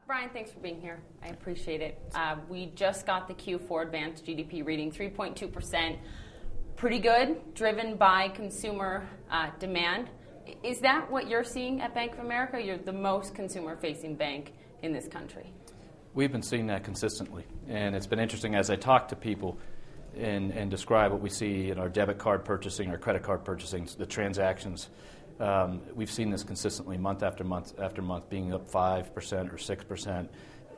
Brian, thanks for being here. I appreciate it. We just got the Q4 advanced GDP reading, 3.2%. Pretty good, driven by consumer demand. Is that what you're seeing at Bank of America? You're the most consumer-facing bank in this country. We've been seeing that consistently, and it's been interesting as I talk to people and describe what we see in our debit card purchasing, our credit card purchasing, the transactions. We've seen this consistently month after month after month, being up 5% or 6%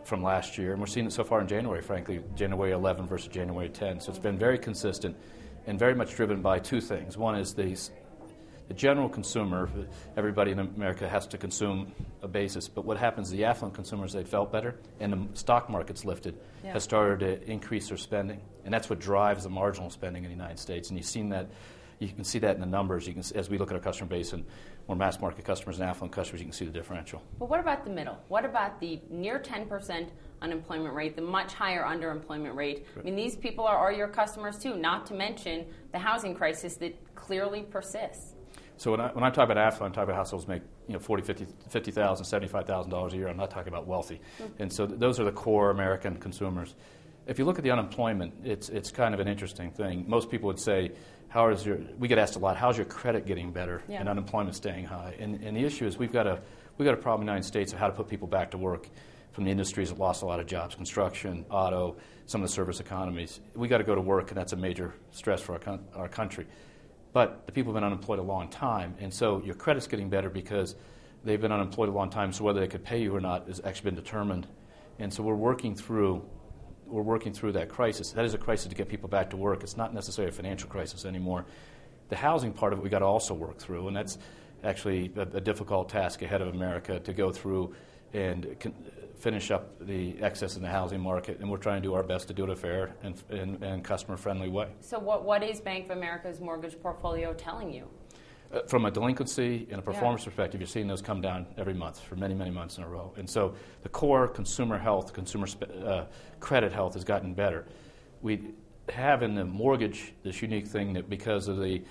from last year, and we're seeing it so far in January, frankly, January 11 versus January 10. So it's been very consistent and very much driven by two things. One is the general consumer. Everybody in America has to consume a basis, but what happens, the affluent consumers, they felt better, and the stock market's lifted, has started to increase their spending, and that's what drives the marginal spending in the United States. And you've seen that, you can see that in the numbers. You can, as we look at our customer base and more mass market customers and affluent customers, you can see the differential. But what about the middle? What about the near 10% unemployment rate, the much higher underemployment rate? Right. I mean, these people are your customers too, not to mention the housing crisis that clearly persists. So when I talk about affluent, I'm talking about households make $40,000, $50,000, $75,000 a year. I'm not talking about wealthy. Mm-hmm. And so those are the core American consumers. If you look at the unemployment, it's kind of an interesting thing. Most people would say, we get asked a lot, how's your credit getting better and unemployment staying high? And the issue is we've got a problem in the United States of how to put people back to work from the industries that lost a lot of jobs, construction, auto, some of the service economies. We got to go to work, and that's a major stress for our country. But the people have been unemployed a long time, and so your credit's getting better because they've been unemployed a long time, so whether they could pay you or not has actually been determined. And so we're working through that crisis. That is a crisis to get people back to work. It's not necessarily a financial crisis anymore. The housing part of it we got to also work through, and that's actually a difficult task ahead of America to go through and finish up the excess in the housing market, and we're trying to do our best to do it in a fair and customer-friendly way. So what is Bank of America's mortgage portfolio telling you? From a delinquency and a performance perspective, you're seeing those come down every month for many, many months in a row. And so the core consumer health, credit health has gotten better. We have in the mortgage this unique thing that because of the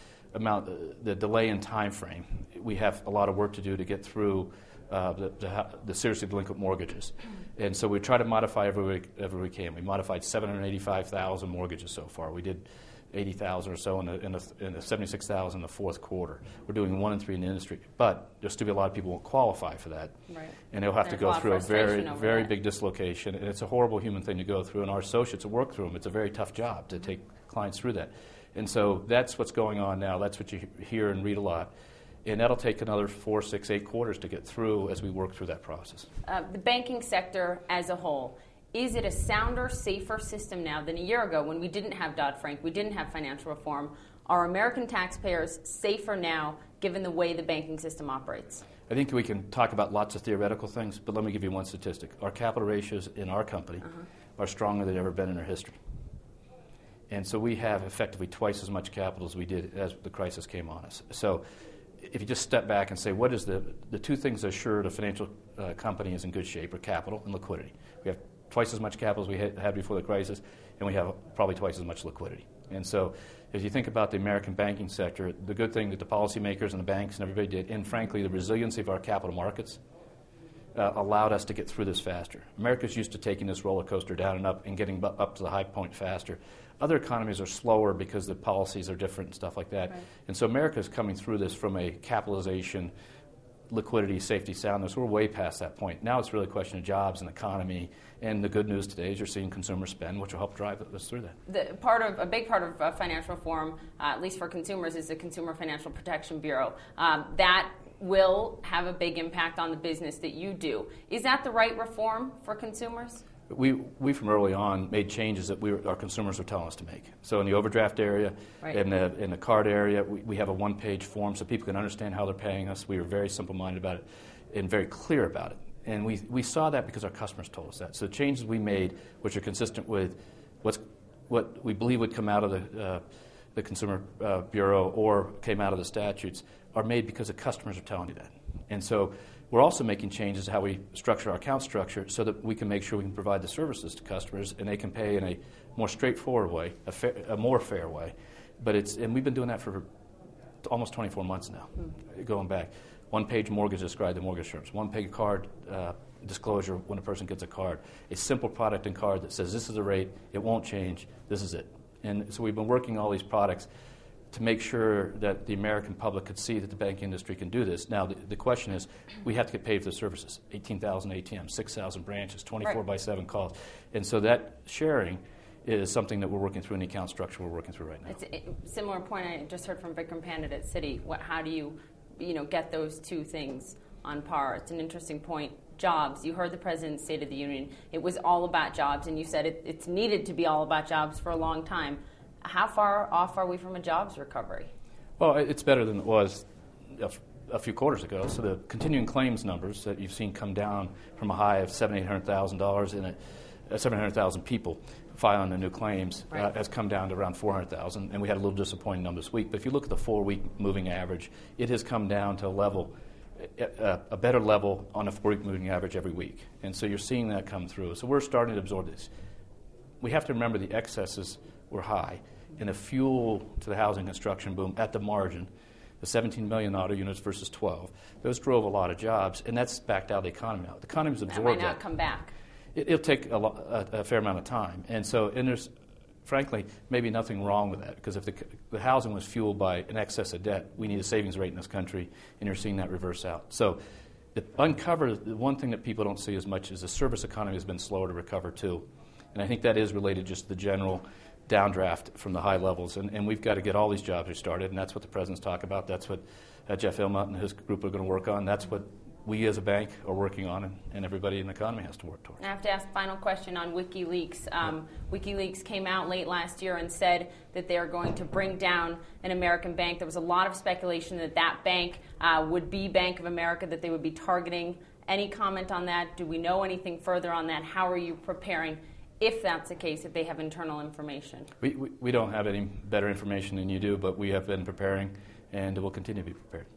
delay in time frame, we have a lot of work to do to get through the seriously delinquent mortgages. And so we try to modify every we can. We modified 785,000 mortgages so far. We did 80,000 or so in the 76,000 in the fourth quarter. We're doing 1 in 3 in the industry. But there's still be a lot of people who won't qualify for that. Right. And they'll have to go through a very big dislocation. And it's a horrible human thing to go through. And our associates will work through them. It's a very tough job to take clients through that. And so that's what's going on now. That's what you hear and read a lot. And that'll take another 4, 6, 8 quarters to get through as we work through that process. The banking sector as a whole, is it a sounder, safer system now than a year ago when we didn't have Dodd-Frank, we didn't have financial reform? Are American taxpayers safer now given the way the banking system operates? I think we can talk about lots of theoretical things, but let me give you one statistic. Our capital ratios in our company are stronger than they've ever been in our history. And so we have effectively twice as much capital as we did as the crisis came on us. So if you just step back and say, what is the two things that assure the financial company is in good shape are capital and liquidity. We have twice as much capital as we had before the crisis, and we have probably twice as much liquidity. And so as you think about the American banking sector, the good thing that the policymakers and the banks and everybody did, and frankly the resiliency of our capital markets, allowed us to get through this faster. America's used to taking this roller coaster down and up and getting up to the high point faster. Other economies are slower because the policies are different and stuff like that. Right. And so America's coming through this from a capitalization, liquidity, safety, soundness. We're way past that point. Now it's really a question of jobs and economy. And the good news today is you're seeing consumer spend, which will help drive us through that. A big part of financial reform, at least for consumers, is the Consumer Financial Protection Bureau. That will have a big impact on the business that you do. Is that the right reform for consumers? We from early on made changes that our consumers were telling us to make. So in the overdraft area, in the card area, we have a one-page form so people can understand how they're paying us. We were very simple-minded about it and very clear about it. And we saw that because our customers told us that. So the changes we made, which are consistent with what we believe would come out of the Consumer Bureau or came out of the statutes, are made because the customers are telling you that. And so we're also making changes to how we structure our account structure so that we can make sure we can provide the services to customers and they can pay in a more straightforward way, a more fair way. And we've been doing that for almost 24 months now, going back. One-page mortgage described the mortgage terms. One-page card disclosure when a person gets a card. A simple product and card that says this is the rate, it won't change, this is it. And so we've been working all these products to make sure that the American public could see that the banking industry can do this. Now, the question is, we have to get paid for the services. 18,000 ATMs, 6,000 branches, 24 by 7 calls. And so that sharing is something that we're working through in the account structure we're working through right now. It's a similar point I just heard from Vikram Pandit at Citi. How do you get those two things on par? It's an interesting point. Jobs. You heard the President's State of the Union. It was all about jobs, and you said it's needed to be all about jobs for a long time. How far off are we from a jobs recovery? Well, it's better than it was a few quarters ago. So the continuing claims numbers that you've seen come down from a high of $700,000-800,000 in 700,000 people filing their new claims has come down to around 400,000, and we had a little disappointing number this week. But if you look at the 4-week moving average, it has come down to a better level on a 4-week moving average every week. And so you're seeing that come through. So we're starting to absorb this. We have to remember the excesses were high, and the fuel to the housing construction boom at the margin, the 17 million auto units versus 12, those drove a lot of jobs, and that's backed out of the economy now. The economy's absorbed that. Might not come back. It'll take a fair amount of time. And there's, frankly, maybe nothing wrong with that, because if the housing was fueled by an excess of debt, we need a savings rate in this country, and you're seeing that reverse out. So the one thing that people don't see as much is the service economy has been slower to recover, too. And I think that is related just to the general downdraft from the high levels. And we've got to get all these jobs restarted, and that's what the President's talking about. That's what Jeff Immelt and his group are going to work on. That's what we as a bank are working on, and everybody in the economy has to work towards. I have to ask final question on WikiLeaks. WikiLeaks came out late last year and said that they are going to bring down an American bank. There was a lot of speculation that that bank would be Bank of America, that they would be targeting. Any comment on that? Do we know anything further on that? How are you preparing, if that's the case, if they have internal information? We don't have any better information than you do, but we have been preparing, and we'll continue to be prepared.